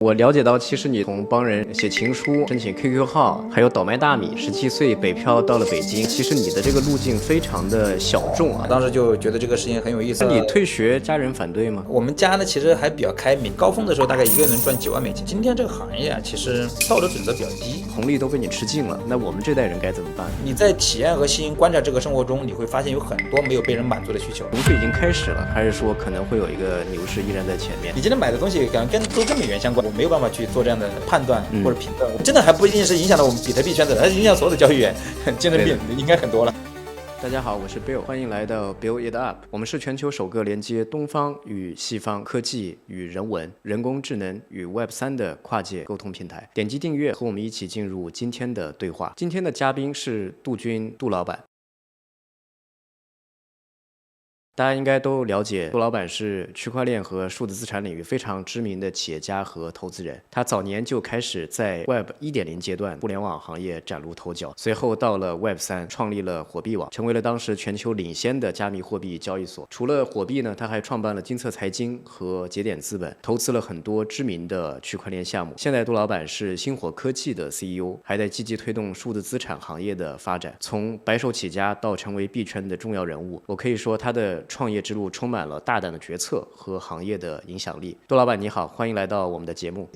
我了解到，其实你从帮人写情书、申请 QQ 号，还有倒卖大米，17岁北漂到了北京，其实你的这个路径非常的小众啊。当时就觉得这个事情很有意思。那你退学，家人反对吗？我们家呢，其实还比较开明，高峰的时候大概一个月能赚9万美金。今天这个行业啊，其实道德准则比较低，红利都被你吃尽了。那我们这代人该怎么办？你在体验和细心观察这个生活中，你会发现有很多没有被人满足的需求。牛市已经开始了，还是说可能会有一个牛市依然在前面？你今天买的东西可能都跟美元相关，我没有办法去做这样的判断或者评断。真的还不一定是影响到我们比特币圈子的，它影响所有的交易员，精神病应该很多了。大家好，我是 Bill， 欢迎来到 Build It Up。我们是全球首个连接东方与西方、科技与人文、人工智能与 Web3 的跨界沟通平台。点击订阅，和我们一起进入今天的对话。今天的嘉宾是杜军，杜老板。大家应该都了解，杜老板是区块链和数字资产领域非常知名的企业家和投资人。他早年就开始在 Web 1.0阶段互联网行业崭露头角，随后到了 Web 3，创立了火币网，成为了当时全球领先的加密货币交易所。除了火币呢，他还创办了金策财经和节点资本，投资了很多知名的区块链项目。现在杜老板是星火科技的 CEO， 还在积极推动数字资产行业的发展，从白手起家到成为币圈的重要人物。我可以说他的创业之路充满了大胆的决策和行业的影响力。杜老板你好，欢迎来到我们的节目。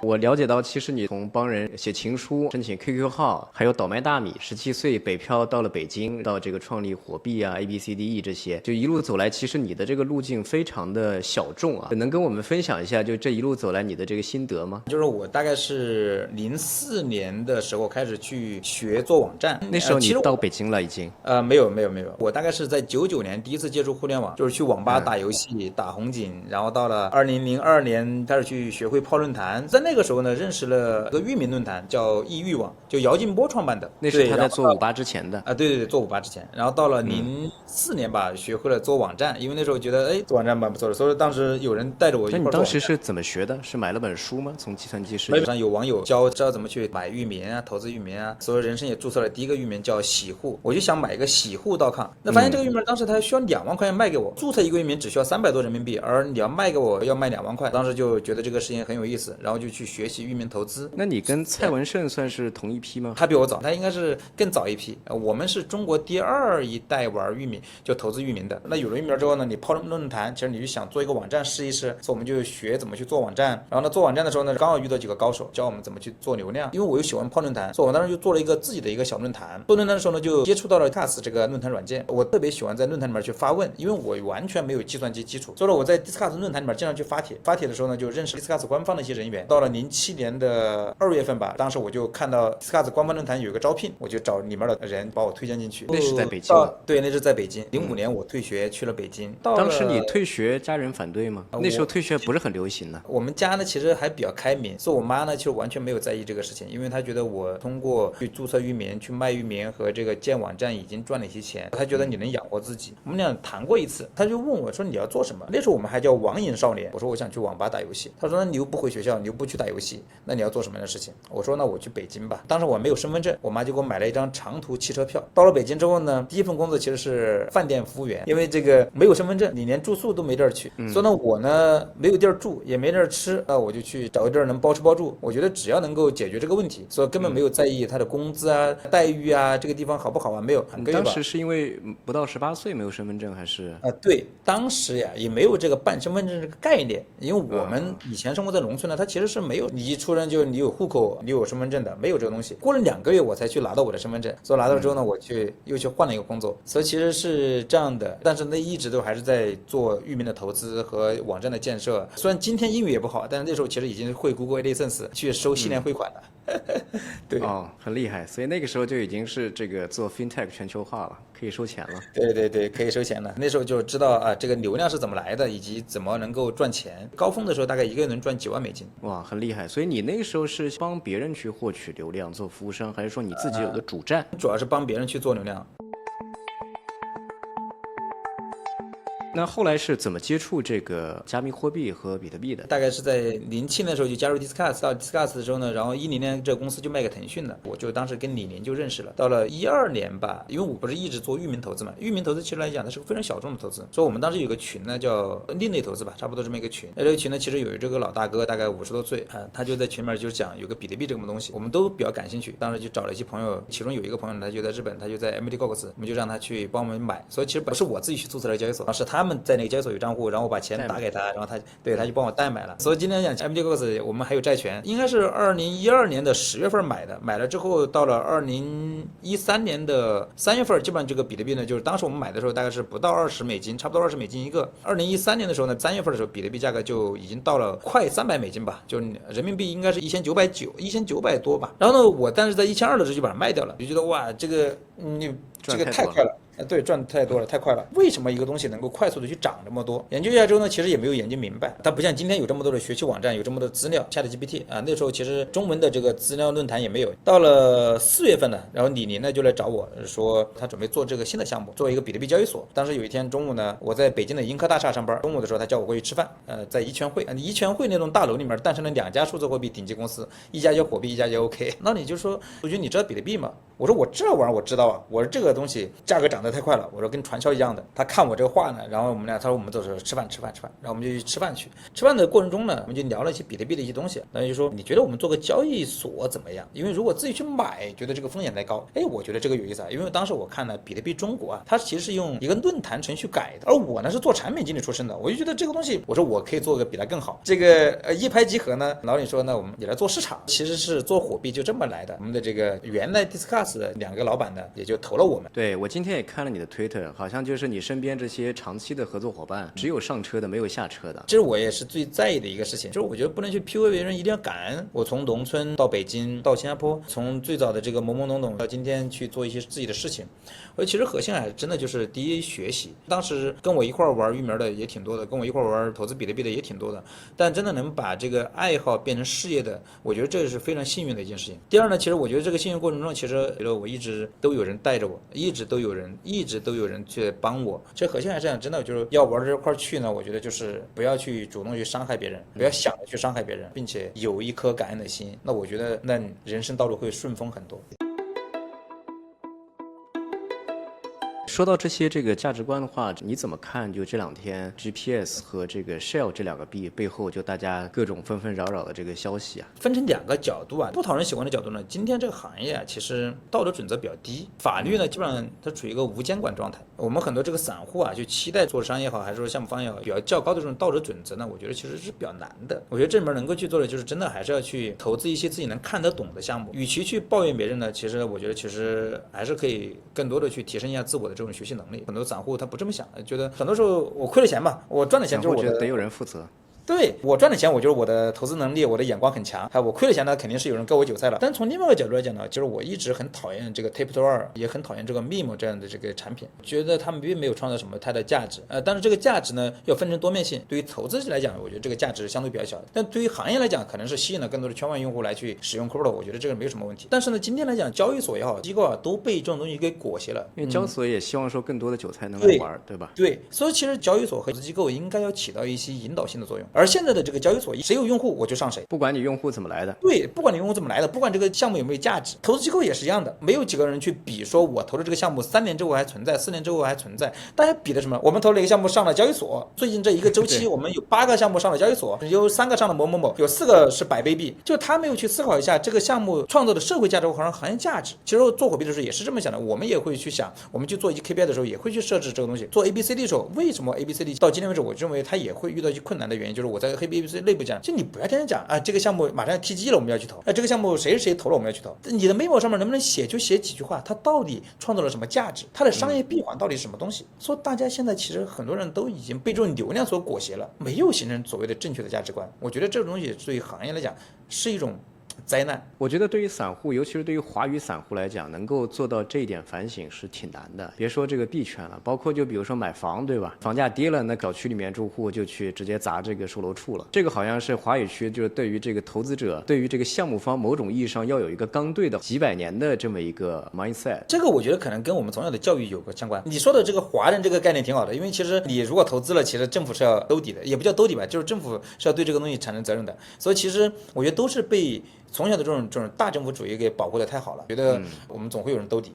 我了解到，其实你从帮人写情书、申请 QQ 号，还有倒卖大米，17岁北漂到了北京，到这个创立火币啊、ABCDE 这些，就一路走来，其实你的这个路径非常的小众啊。能跟我们分享一下，就这一路走来你的这个心得吗？就是我大概是04年的时候开始去学做网站，那时候你到北京了已经？没有，我大概是在99年第一次接触互联网，就是去网吧打游戏、打红警，然后到了2002年开始去学会泡论坛，在那个时候呢，认识了一个域名论坛，叫易域网，就姚劲波创办的。那是他在做58之前的啊，对，做58之前。然后到了04年吧，学会了做网站，因为那时候觉得做网站蛮不错的，所以当时有人带着我一块做。那你当时是怎么学的？是买了本书吗？从计算机世界上有网友教知道怎么去买域名啊，投资域名啊。所以人生也注册了第一个域名叫洗户，我就想买一个洗户.com，那发现这个域名当时他需要2万块钱卖给我，注册一个域名只需要300多人民币，而你要卖给我要卖2万块，当时就觉得这个事情很有意思，然后就去学习域名投资。那你跟蔡文胜算是同一批吗？他比我早，他应该是更早一批。我们是中国第2一代玩域名，就投资域名的。那有了域名之后呢，你泡论坛，其实你就想做一个网站试一试，所以我们就学怎么去做网站。然后呢，做网站的时候呢，刚好遇到几个高手，教我们怎么去做流量。因为我又喜欢泡论坛，所以我当时就做了一个自己的一个小论坛。做论坛的时候呢，就接触到了 Discuss 这个论坛软件。我特别喜欢在论坛里面去发问，因为我完全没有计算机基础，所以说我在 Discuss 论坛里面经常去发帖。发帖的时候呢，就认识 Discuss 官方的一些人员。到了07年的2月份吧，当时我就看到 Discuss 官方论坛有一个招聘，我就找里面的人把我推荐进去。那是在北京了？对，那是在北京。05年我退学去了北京。当时你退学，家人反对吗？那时候退学不是很流行呢。我们家呢其实还比较开明，所以我妈呢其实完全没有在意这个事情，因为她觉得我通过去注册域名、去卖域名和这个建网站已经赚了一些钱，她觉得你能养活自己。我们俩谈过一次，她就问我说你要做什么？那时候我们还叫网瘾少年。我说我想去网吧打游戏。她说那你又不回学校，你又不去打游戏，那你要做什么样的事情？我说那我去北京吧。当时我没有身份证，我妈就给我买了一张长途汽车票。到了北京之后呢，第一份工作其实是饭店服务员，因为这个没有身份证，你连住宿都没地儿去。所以呢，我呢没有地儿住，也没地儿吃，我就去找一地儿能包吃包住。我觉得只要能够解决这个问题，所以根本没有在意他的工资啊、待遇啊，这个地方好不好啊，没有。当时是因为不到18岁没有身份证还是？对，当时呀也没有这个办身份证这个概念，因为我们以前生活在农村呢，它其实是没有，你一出生就你有户口、你有身份证的，没有这个东西。过了2个月我才去拿到我的身份证，所以拿到之后呢，我又去换了一个工作，所以其实是这样的。但是呢，一直都还是在做域名的投资和网站的建设。虽然今天英语也不好，但是那时候其实已经会 Google AdSense 去收系列汇款了。对很厉害，所以那个时候就已经是这个做 FinTech 全球化了，可以收钱了。对，可以收钱了。那时候就知道这个流量是怎么来的，以及怎么能够赚钱。高峰的时候大概一个月能赚9万美金。哇，很厉害。所以你那个时候是帮别人去获取流量做服务商，还是说你自己有个主站？主要是帮别人去做流量。那后来是怎么接触这个加密货币和比特币的？大概是在07年的时候就加入 Discuss， 到 Discuss 的时候呢，然后10年这个公司就卖给腾讯了，我就当时跟李宁就认识了。到了12年吧，因为我不是一直做域名投资嘛，域名投资其实来讲它是个非常小众的投资，所以我们当时有个群呢叫另类投资吧，差不多这么一个群。那这个群呢其实有这个老大哥大概50多岁啊，他就在群里面就讲有个比特币这个东西，我们都比较感兴趣，当时就找了一些朋友，其中有一个朋友呢他就在日本，他就在 MTGOX， 我们就让他去帮我们买，所以其实不是我自己去注册了交易所，是他们在那个交易所有账户，然后我把钱打给他，然后他就帮我代买了。所以今天讲 MTGOX 我们还有债权，应该是2012年的10月份买的，买了之后到了2013年的3月份，基本上这个比特币呢，就是当时我们买的时候大概是不到$20，差不多$20一个。2013年的时候呢，3月份的时候，比特币价格就已经到了快$300吧，就是人民币应该是1900多吧。然后呢，但是在1200的时候就把它卖掉了，就觉得哇，这个这个太快了。对，赚太多了，太快了。为什么一个东西能够快速的去涨这么多？研究一下之后呢，其实也没有研究明白。它不像今天有这么多的学习网站，有这么多资料 ，ChatGPT 啊，那时候其实中文的这个资料论坛也没有。到了4月份呢，然后李宁呢就来找我说，他准备做这个新的项目，做一个比特币交易所。当时有一天中午呢，我在北京的英科大厦上班，中午的时候他叫我过去吃饭，在怡泉汇，怡泉汇那栋大楼里面诞生了2家数字货币顶级公司，一家叫火币，一家叫 OK。那你就说，我觉得你知道比特币吗？我说我这玩意儿我知道啊，我说这个东西价格涨得太快了，我说跟传销一样的。他看我这个话呢，然后我们俩他说我们走着吃饭，然后我们就去吃饭去。吃饭的过程中呢，我们就聊了一些比特币的一些东西。然后就说你觉得我们做个交易所怎么样？因为如果自己去买，觉得这个风险太高。哎，我觉得这个有意思啊，因为当时我看呢，比特币中国啊，它其实是用一个论坛程序改的，而我呢是做产品经理出身的，我就觉得这个东西，我说我可以做个比它更好。这个一拍即合呢，老李说那我们也来做市场，其实是做火币就这么来的。我们的这个原来 Discuss 的2个老板呢，也就投了我们。对，我今天也看了你的 Twitter，好像就是你身边这些长期的合作伙伴，只有上车的，没有下车的。这是我也是最在意的一个事情，就是我觉得不能去 PUA 别人，一定要感恩。我从农村到北京到新加坡，从最早的这个懵懵懂懂到今天去做一些自己的事情，我其实核心还真的就是第一学习。当时跟我一块玩域名的也挺多的，跟我一块玩投资比特币的也挺多的，但真的能把这个爱好变成事业的，我觉得这是非常幸运的一件事情。第二呢，其实我觉得这个幸运过程中，其实我一直都有人带着我，一直都有人去帮我。这核心还是这样，真的就是要玩到这块去呢，我觉得就是不要去主动去伤害别人，不要想着去伤害别人，并且有一颗感恩的心，那我觉得那人生道路会顺风很多。说到这个价值观的话，你怎么看？就这2天 GPS 和这个 Shell 这2个币背后，就大家各种纷纷扰扰的这个消息啊，分成2个角度啊。不讨人喜欢的角度呢，今天这个行业啊，其实道德准则比较低，法律呢基本上它处于一个无监管状态。我们很多这个散户啊，就期待做商业也好，还是说项目方也好，比较较高的这种道德准则呢，我觉得其实是比较难的。我觉得这里面能够去做的，就是真的还是要去投资一些自己能看得懂的项目。与其去抱怨别人呢，其实我觉得其实还是可以更多的去提升一下自我的这种学习能力。很多散户他不这么想，觉得很多时候我亏了钱嘛，我赚的钱就是我的，得有人负责。对，我赚的钱，我觉得我的投资能力，我的眼光很强。我亏了钱呢，肯定是有人割我韭菜了。但从另外一个角度来讲呢，就是我一直很讨厌这个 Tape2，也很讨厌这个 Meme 这样的这个产品，觉得他们并没有创造什么太大的价值。但是这个价值呢，要分成多面性。对于投资来讲，我觉得这个价值相对比较小的，但对于行业来讲，可能是吸引了更多的圈外用户来去使用 Crypto， 我觉得这个没有什么问题。但是呢，今天来讲，交易所也好，机构啊，都被这种东西给裹挟了。因为交易所也希望说更多的韭菜能来玩，对吧？对，所以其实交易所和投资机构应该要起到一些引导性的作用。而现在的这个交易所，谁有用户我就上谁，不管你用户怎么来的。对，不管你用户怎么来的，不管这个项目有没有价值，投资机构也是一样的，没有几个人去比说我投的这个项目3年之后还存在，4年之后还存在，大家比的什么？我们投了一个项目上了交易所，最近这一个周期我们有8个项目上了交易所，有3个上了某某某，有4个是百倍币，就他没有去思考一下这个项目创造的社会价值和行业价值。其实做火币的时候也是这么想的，我们也会去想，我们去做一些 KPI 的时候也会去设置这个东西。做 ABCD 的时候，为什么 ABCD 到今天为止，我认为它也会遇到一些困难的原因，就是我在黑 ABC 内部讲，就你不要天天讲啊，这个项目马上要 TG 了，我们要去投，这个项目谁投了，我们要去投。你的 memo 上面能不能写就写几句话，它到底创造了什么价值，它的商业闭环到底是什么东西。所以大家现在其实很多人都已经被这种流量所裹挟了，没有形成所谓的正确的价值观。我觉得这种东西对于行业来讲是一种灾难。我觉得对于散户，尤其是对于华语散户来讲，能够做到这一点反省是挺难的。别说这个币圈了，包括就比如说买房，对吧？房价跌了，那小区里面住户就去直接砸这个售楼处了。这个好像是华语区就是对于这个投资者，对于这个项目方某种意义上要有一个刚兑的几百年的这么一个 mindset。这个我觉得可能跟我们从小的教育有个相关。你说的这个华人这个概念挺好的，因为其实你如果投资了，其实政府是要兜底的，也不叫兜底吧，就是政府是要对这个东西产生责任的。所以其实我觉得都是被从小的这种大政府主义给保护的太好了，觉得我们总会有人兜底。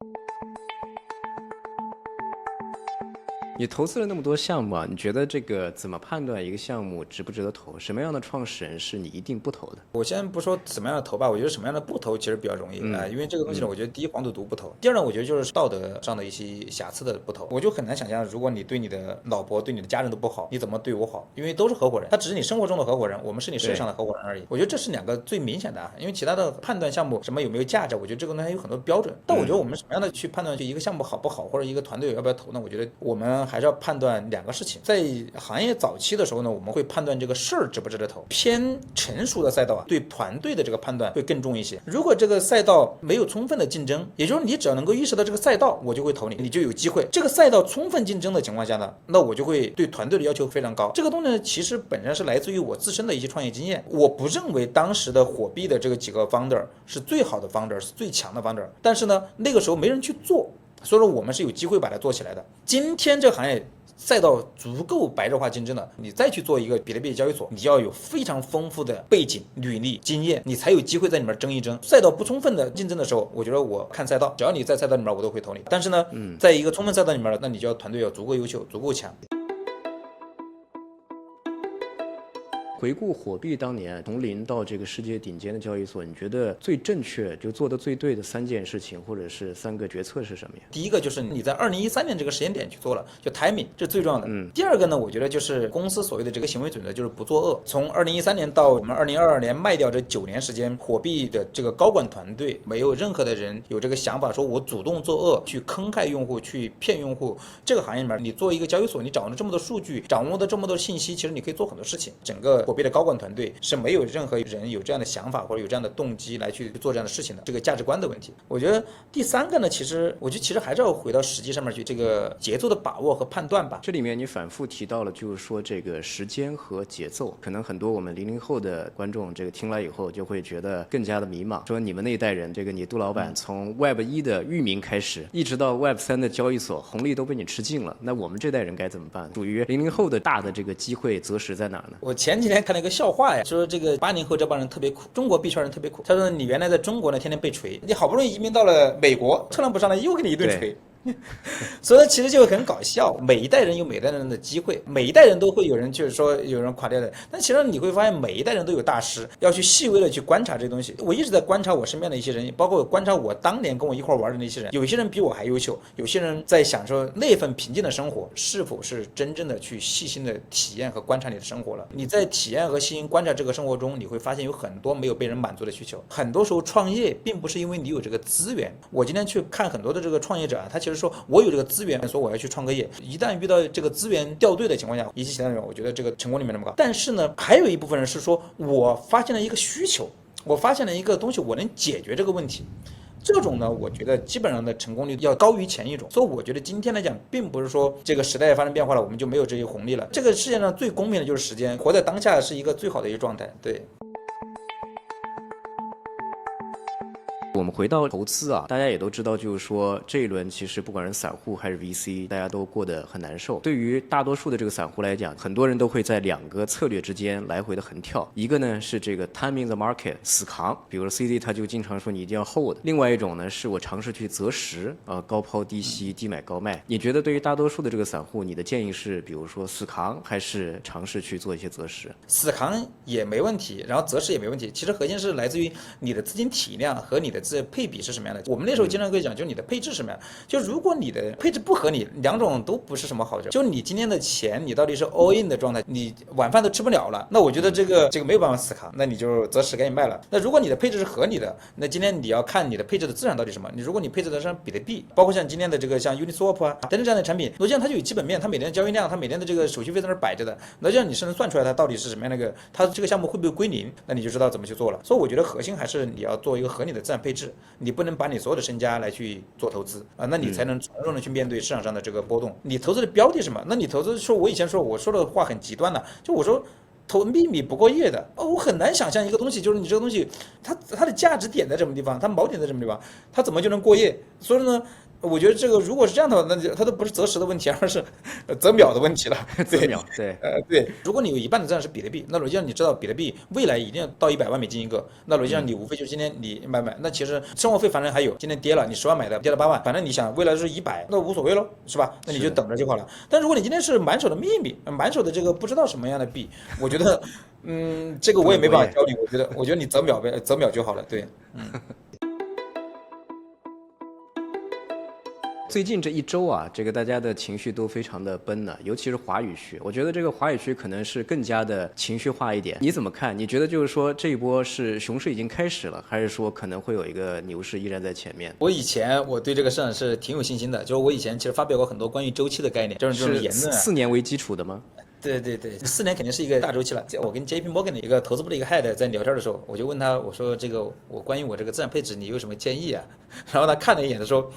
你投资了那么多项目啊，你觉得这个怎么判断一个项目值不值得投？什么样的创始人是你一定不投的？我先不说什么样的投吧，我觉得什么样的不投其实比较容易因为这个东西呢，我觉得第一黄赌毒不投，第二呢，我觉得就是道德上的一些瑕疵的不投。我就很难想象，如果你对你的老婆、对你的家人都不好，你怎么对我好？因为都是合伙人，他只是你生活中的合伙人，我们是你事业上的合伙人而已。我觉得这是两个最明显的因为其他的判断项目什么有没有价值，我觉得这个东西有很多标准。但我觉得我们什么样的去判断就一个项目好不好，或者一个团队要不要投呢？我觉得我们还是要判断两个事情。在行业早期的时候呢，我们会判断这个事儿值不值得投。偏成熟的赛道对团队的这个判断会更重一些。如果这个赛道没有充分的竞争，也就是你只要能够意识到这个赛道，我就会投你，你就有机会。这个赛道充分竞争的情况下呢，那我就会对团队的要求非常高。这个东西呢，其实本身是来自于我自身的一些创业经验。我不认为当时的火币的这个几个 founder 是最好的 founder， 是最强的 founder， 但是呢，那个时候没人去做，所以说我们是有机会把它做起来的。今天这个行业赛道足够白热化竞争的，你再去做一个比特币交易所，你要有非常丰富的背景、履历、经验，你才有机会在里面争一争。赛道不充分的竞争的时候，我觉得我看赛道，只要你在赛道里面，我都会投你。但是呢，在一个充分赛道里面，那你就要团队要足够优秀、足够强。回顾火币当年从零到这个世界顶尖的交易所，你觉得最正确就做的最对的3件事情或者是3个决策是什么呀？第一个就是你在2013年这个时间点去做了，就 timing， 这是最重要的。第二个呢，我觉得就是公司所谓的这个行为准则，就是不作恶。从2013年到我们2022年卖掉这9年时间，火币的这个高管团队没有任何的人有这个想法说我主动作恶去坑害用户去骗用户。这个行业里面，你做一个交易所，你掌握了这么多数据，掌握了这么多信息，其实你可以做很多事情。整个火币的高管团队是没有任何人有这样的想法或者有这样的动机来去做这样的事情的，这个价值观的问题。我觉得第3个呢，我觉得还是要回到实际上面去，这个节奏的把握和判断吧。这里面你反复提到了，就是说这个时间和节奏，可能很多我们00后的观众这个听了以后就会觉得更加的迷茫，说你们那一代人，这个你杜老板从 Web1 的域名开始，一直到 Web3 的交易所，红利都被你吃尽了，那我们这代人该怎么办？属于00后的大的这个机会择时在哪呢？我前几天看了一个笑话呀，说这个80后这帮人特别苦，中国币圈人特别苦。他说你原来在中国呢天天被锤，你好不容易移民到了美国，特朗普上来又给你一顿锤。所以其实就很搞笑，每一代人有每一代人的机会，每一代人都会有人就是说有人垮掉的，但其实你会发现每一代人都有大师，要去细微的去观察这东西。我一直在观察我身边的一些人，包括我观察我当年跟我一块玩的那些人，有一些人比我还优秀，有些人在享受那份平静的生活，是否是真正的去细心的体验和观察你的生活了？你在体验和细心观察这个生活中，你会发现有很多没有被人满足的需求。很多时候创业并不是因为你有这个资源，我今天去看很多的这个创业者他其实说我有这个资源，说我要去创个业，一旦遇到这个资源掉队的情况下，以及其他人，我觉得这个成功率没那么高。但是呢，还有一部分人是说我发现了一个需求，我发现了一个东西，我能解决这个问题。这种呢，我觉得基本上的成功率要高于前一种，所以我觉得今天来讲，并不是说这个时代发生变化了，我们就没有这些红利了。这个世界上最公平的就是时间，活在当下是一个最好的一个状态。对。我们回到投资啊，大家也都知道，就是说这一轮其实不管是散户还是 VC， 大家都过得很难受。对于大多数的这个散户来讲，很多人都会在2个策略之间来回的横跳。一个呢是这个 timing the market 死扛，比如说 CD 他就经常说你一定要 hold。另外一种呢是我尝试去择时高抛低吸，低买高卖。你觉得对于大多数的这个散户，你的建议是比如说死扛，还是尝试去做一些择时？死扛也没问题，然后择时也没问题。其实核心是来自于你的资金体量和你的资配比是什么样的。我们那时候经常会讲，就你的配置是什么样的。就如果你的配置不合理，两种都不是什么好事。就你今天的钱，你到底是 all in 的状态，你晚饭都吃不了了，那我觉得这个没有办法思考，那你就择时赶紧卖了。那如果你的配置是合理的，那今天你要看你的配置的资产到底什么。如果你配置的是比特币，包括像今天的这个像 Uniswap 啊等等这样的产品，罗辑上它就有基本面，它每天的交易量，它每天的这个手续费在那摆着的，罗辑上你是能算出来它到底是什么样的一个，它这个项目会不会归零，那你就知道怎么去做了。所以我觉得核心还是你要做一个合理的资产配置，你不能把你所有的身家来去做投资啊，那你才能从容的去面对市场上的这个波动。你投资的标的是什么？那你投资说，我以前我说的话很极端的，就我说投秘密不过夜的我很难想象一个东西，就是你这个东西它的价值点在什么地方，它锚点在什么地方，它怎么就能过夜？所以呢，我觉得这个如果是这样的话，那就它都不是择时的问题，而是择秒的问题了。择秒，对，对。如果你有一半的资产是比特币，那逻辑上你知道比特币未来一定要到100万美金一个，那逻辑上你无非就是今天你买，那其实生活费反正还有，今天跌了，你10万买的，跌了8万，反正你想未来是100，那无所谓喽，是吧？那你就等着就好了。但如果你今天是满手的秘密，满手的这个不知道什么样的币，我觉得，这个我也没办法教你。我觉得你择秒呗，择秒就好了。对，最近这一周啊，这个大家的情绪都非常的奔呢，尤其是华语区。我觉得这个华语区可能是更加的情绪化一点。你怎么看？你觉得就是说这一波是熊市已经开始了，还是说可能会有一个牛市依然在前面？我以前对这个市场是挺有信心的，就是我以前其实发表过很多关于周期的概念，就是这种言论4年为基础的吗？对，4年肯定是一个大周期了。我跟 JP Morgan 的一个投资部的一个 head 在聊天的时候，我就问他，我说这个我关于我这个资产配置你有什么建议啊？然后他看了一眼，他说。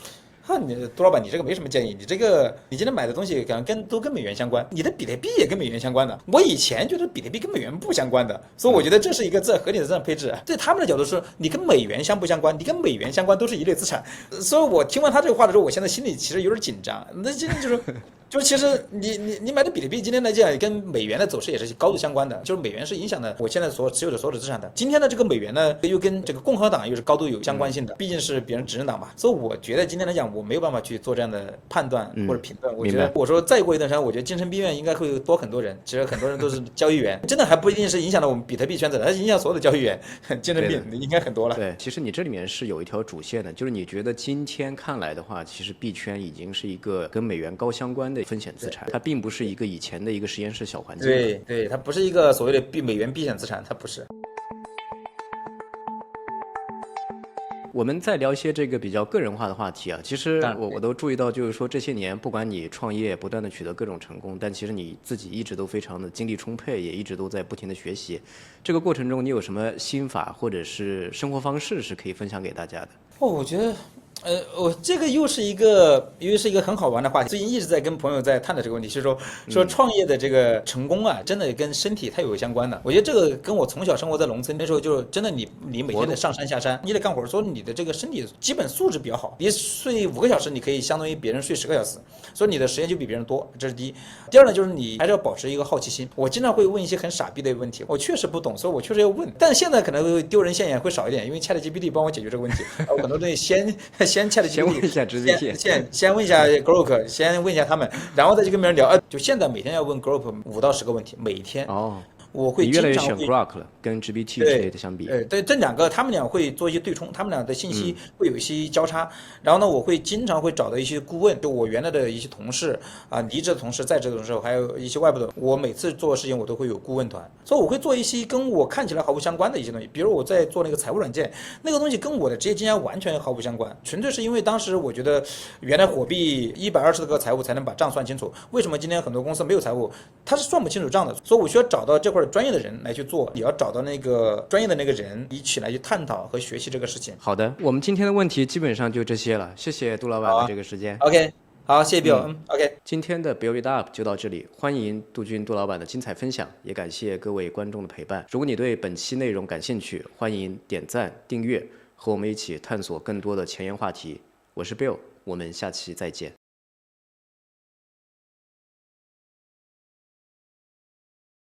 杜老板，你这个没什么建议，你今天买的东西可能都跟美元相关，你的比特币也跟美元相关的。我以前觉得比特币跟美元不相关的，所以我觉得这是一个合理的资产配置。对他们的角度是，你跟美元相不相关？你跟美元相关都是一类资产。所以我听完他这个话的时候，我现在心里其实有点紧张。那今天就是其实你买的比特币今天来讲跟美元的走势也是高度相关的，就是美元是影响的我现在所持有的所有的资产的。今天的这个美元呢，又跟这个共和党又是高度有相关性的，毕竟是别人执政党嘛。所以我觉得今天来讲，我没有办法去做这样的判断或者评论。我觉得我说再过一段时间，我觉得精神病院应该会多很多人，其实很多人都是交易员，真的还不一定是影响了我们比特币圈子的，它影响所有的交易员，精神病应该很多了。对，其实你这里面是有一条主线的，就是你觉得今天看来的话，其实币圈已经是一个跟美元高相关的风险资产，它并不是一个以前的一个实验室小环境。对，它不是一个所谓的美元避险资产，它不是。我们再聊一些这个比较个人化的话题啊，其实我都注意到，就是说这些年不管你创业不断的取得各种成功，但其实你自己一直都非常的精力充沛，也一直都在不停的学习。这个过程中你有什么心法或者是生活方式是可以分享给大家的？我觉得我这个又是一个很好玩的话题。最近一直在跟朋友在探讨这个问题，是说创业的这个成功啊，真的跟身体太有相关了。我觉得这个跟我从小生活在农村那时候，就真的你每天得上山下山，你得干活，说你的这个身体基本素质比较好，你睡5个小时，你可以相当于别人睡10个小时，所以你的时间就比别人多，这是第一。第二呢，就是你还是要保持一个好奇心。我经常会问一些很傻逼的问题，我确实不懂，所以我确实要问。但现在可能会丢人现眼，会少一点，因为 ChatGPT 帮我解决这个问题。我很多东西先 ChatGPT， 先问一下 GPT， 先问一下 Grok， 先问一下他们，然后再去跟别人聊。就现在每天要问 Grok 5到10个问题，每天。我会你越来越选 Grok 了，跟 GPT 之类的相比。对，这两个他们俩会做一些对冲，他们俩的信息会有一些交叉。然后呢，我会经常会找到一些顾问，就我原来的一些同事啊，离职的同事、在职的同事，还有一些外部的。我每次做事情我都会有顾问团，所以我会做一些跟我看起来毫不相关的一些东西。比如我在做那个财务软件，那个东西跟我的职业经验完全毫不相关，纯粹是因为当时我觉得原来火币120多个财务才能把账算清楚，为什么今天很多公司没有财务，他是算不清楚账的，所以我需要找到这块专业的人来去做，也要找到那个专业的那个人一起来去探讨和学习这个事情。好的，我们今天的问题基本上就这些了，谢谢杜老板的这个时间。OK， 好，谢谢 Bill。OK， 今天的 Build It Up 就到这里，欢迎杜老板的精彩分享，也感谢各位观众的陪伴。如果你对本期内容感兴趣，欢迎点赞、订阅，和我们一起探索更多的前沿话题。我是 Bill，我们下期再见。